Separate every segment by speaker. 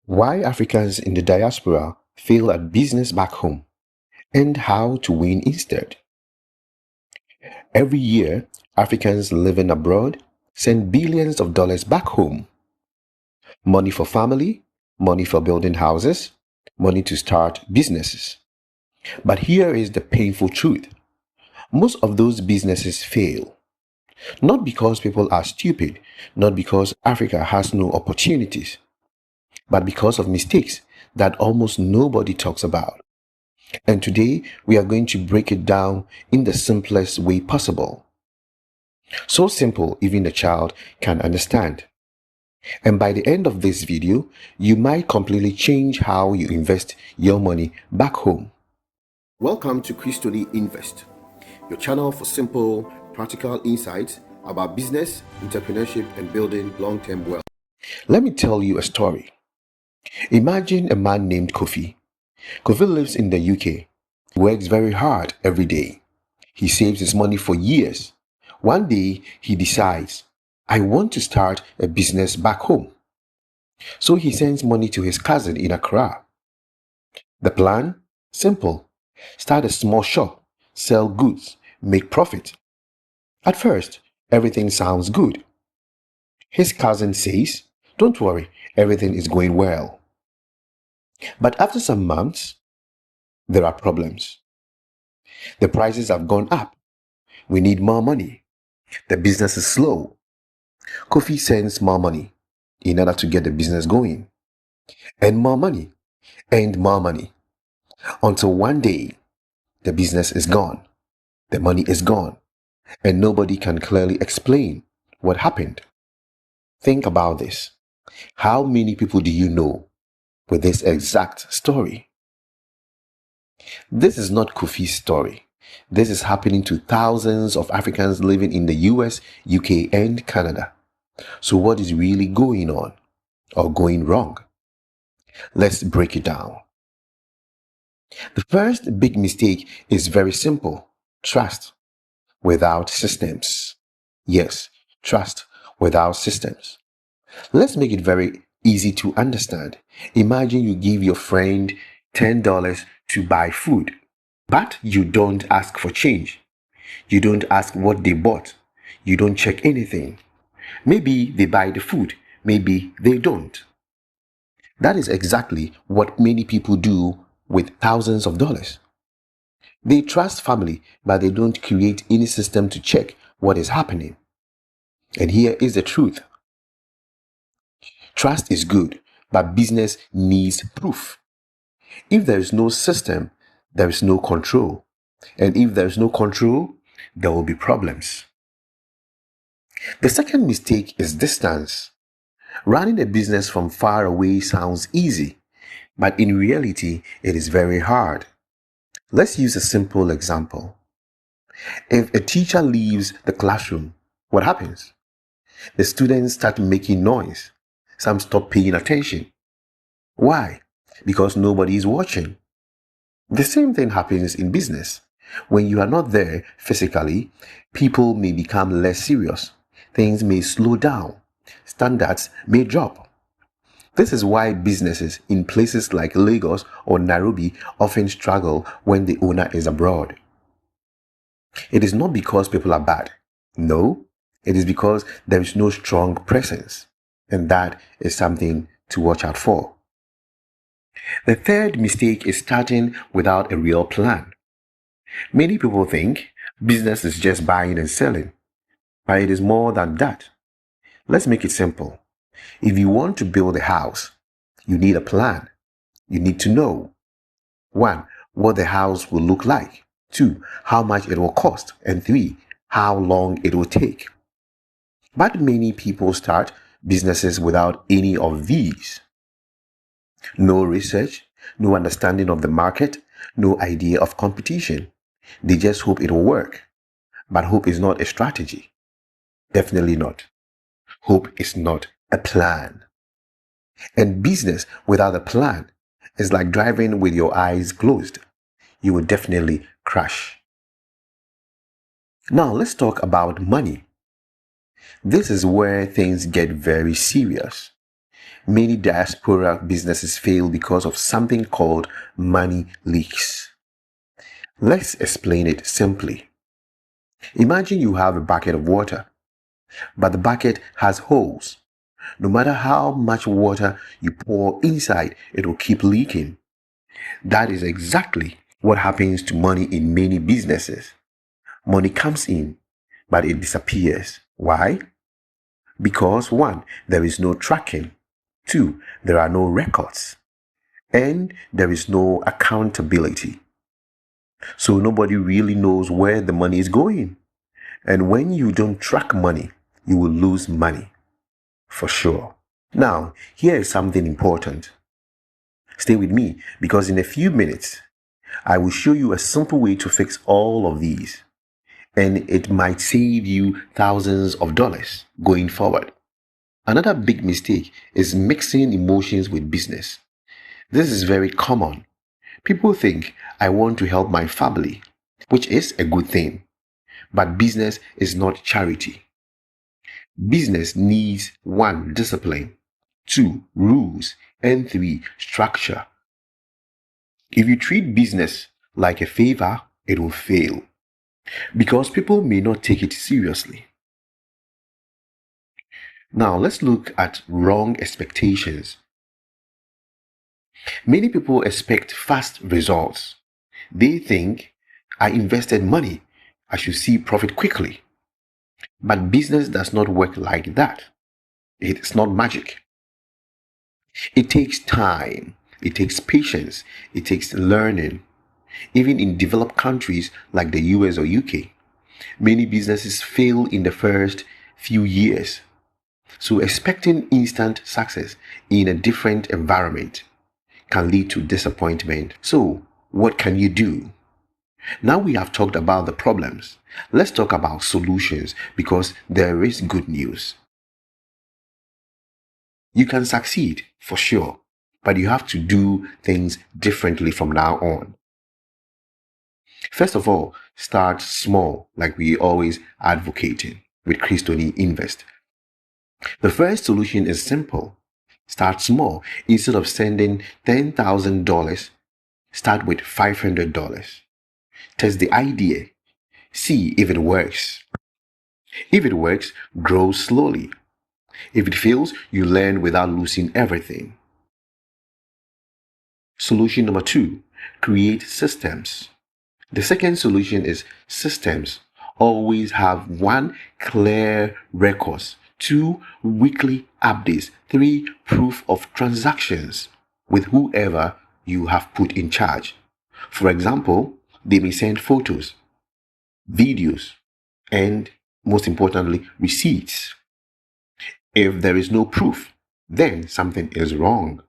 Speaker 1: Why Africans in the diaspora fail at business back home and how to win instead. Every year, Africans living abroad send billions of dollars back home. Money for family, money for building houses, money to start businesses. But here is the painful truth. Most of those businesses fail. Not because people are stupid, not because Africa has no opportunities, but because of mistakes that almost nobody talks about. And today, we are going to break it down in the simplest way possible. So simple, even a child can understand. And by the end of this video, you might completely change how you invest your money back home. Welcome to Christony Invest, your channel for simple, practical insights about business, entrepreneurship, and building long-term wealth. Let me tell you a story. Imagine a man named Kofi. Kofi lives in the UK. He works very hard every day. He saves his money for years. One day, he decides, I want to start a business back home. So he sends money to his cousin in Accra. The plan? Simple. Start a small shop, sell goods, make profit. At first, everything sounds good. His cousin says, don't worry, everything is going well. But after some months, there are problems. The prices have gone up. We need more money. The business is slow. Kofi sends more money in order to get the business going. And more money. And more money. Until one day, the business is gone. The money is gone. And nobody can clearly explain what happened. Think about this. How many people do you know with this exact story? This is not Kofi's story. This is happening to thousands of Africans living in the US, UK, and Canada. So what is really going on or going wrong? Let's break it down. The first big mistake is very simple. Trust without systems. Yes, trust without systems. Let's make it very easy to understand. Imagine you give your friend $10 to buy food, but you don't ask for change. You don't ask what they bought. You don't check anything. Maybe they buy the food, maybe they don't. That is exactly what many people do with thousands of dollars. They trust family, but they don't create any system to check what is happening. And here is the truth. Trust is good, but business needs proof. If there is no system, there is no control. And if there is no control, there will be problems. The second mistake is distance. Running a business from far away sounds easy, but in reality, it is very hard. Let's use a simple example. If a teacher leaves the classroom, what happens? The students start making noise. Some stop paying attention. Why? Because nobody is watching. The same thing happens in business. When you are not there physically, people may become less serious. Things may slow down. Standards may drop. This is why businesses in places like Lagos or Nairobi often struggle when the owner is abroad. It is not because people are bad. No, it is because there is no strong presence. And that is something to watch out for. The third mistake is starting without a real plan. Many people think business is just buying and selling, but it is more than that. Let's make it simple. If you want to build a house, you need a plan. You need to know 1. What the house will look like. 2. How much it will cost. And 3. How long it will take. But many people start businesses without any of these. No research, no understanding of the market, no idea of competition. They just hope it will work. But hope is not a strategy. Definitely not. Hope is not a plan. And business without a plan is like driving with your eyes closed. You will definitely crash. Now let's talk about money. This is where things get very serious. Many diaspora businesses fail because of something called money leaks. Let's explain it simply. Imagine you have a bucket of water, but the bucket has holes. No matter how much water you pour inside, it will keep leaking. That is exactly what happens to money in many businesses. Money comes in, but it disappears. Why? Because 1, there is no tracking. 2, there are no records. And there is no accountability. So nobody really knows where the money is going. And when you don't track money, you will lose money. For sure. Now, here is something important. Stay with me because in a few minutes, I will show you a simple way to fix all of these. And it might save you thousands of dollars going forward. Another big mistake is mixing emotions with business. This is very common. People think I want to help my family, which is a good thing. But business is not charity. Business needs 1, discipline, 2, rules, and 3, structure. If you treat business like a favor, it will fail because people may not take it seriously. Now, let's look at wrong expectations. Many people expect fast results. They think, I invested money, I should see profit quickly. But business does not work like that. It's not magic. It takes time, it takes patience, it takes learning. Even in developed countries like the US or UK, many businesses fail in the first few years. So expecting instant success in a different environment can lead to disappointment. So what can you do? Now we have talked about the problems. Let's talk about solutions because there is good news. You can succeed for sure, but you have to do things differently from now on. First of all, start small, like we always advocating with Christoni Invest. The first solution is simple. Start small. Instead of sending $10,000, start with $500. Test the idea. See if it works. If it works, grow slowly. If it fails, you learn without losing everything. Solution number 2, create systems. The second solution is systems. Always have 1, clear records. 2, weekly updates. 3, proof of transactions with whoever you have put in charge. For example, they may send photos, videos, and most importantly, receipts. If there is no proof, then something is wrong.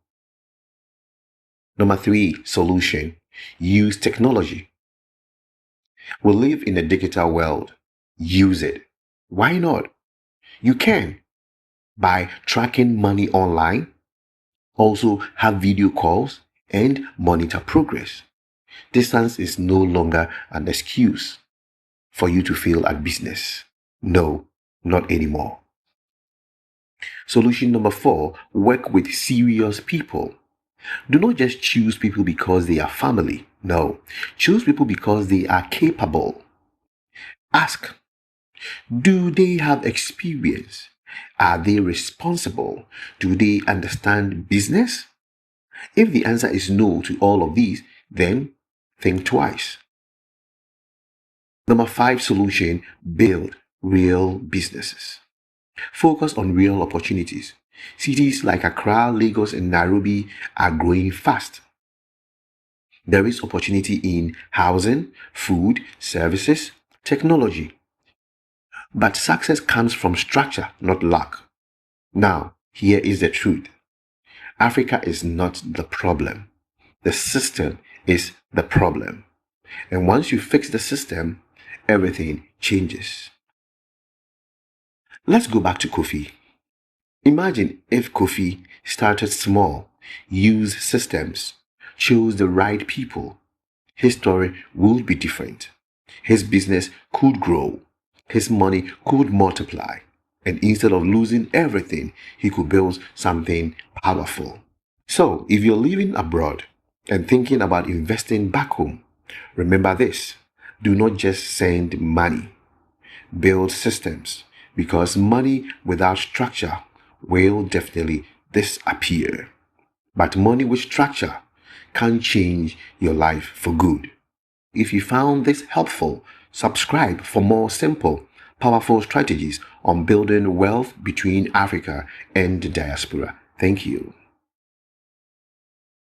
Speaker 1: Number 3, solution. Use technology. We live in a digital world. Use it. Why not? You can by tracking money online, also have video calls and monitor progress. Distance is no longer an excuse for you to fail at business. No, not anymore. Solution number 4, work with serious people. Do not just choose people because they are family. No, choose people because they are capable. Ask, do they have experience? Are they responsible? Do they understand business? If the answer is no to all of these, then think twice. Number 5 solution, build real businesses. Focus on real opportunities. Cities like Accra, Lagos, and Nairobi are growing fast. There is opportunity in housing, food, services, technology. But success comes from structure, not luck. Now, here is the truth. Africa is not the problem. The system is the problem. And once you fix the system, everything changes. Let's go back to Kofi. Imagine if Kofi started small, used systems, chose the right people. His story would be different. His business could grow. His money could multiply. And instead of losing everything, he could build something powerful. So, if you're living abroad and thinking about investing back home, remember this: do not just send money, build systems, because money without structure will definitely disappear. But money with structure can change your life for good. If you found this helpful, subscribe for more simple, powerful strategies on building wealth between Africa and the diaspora. Thank you.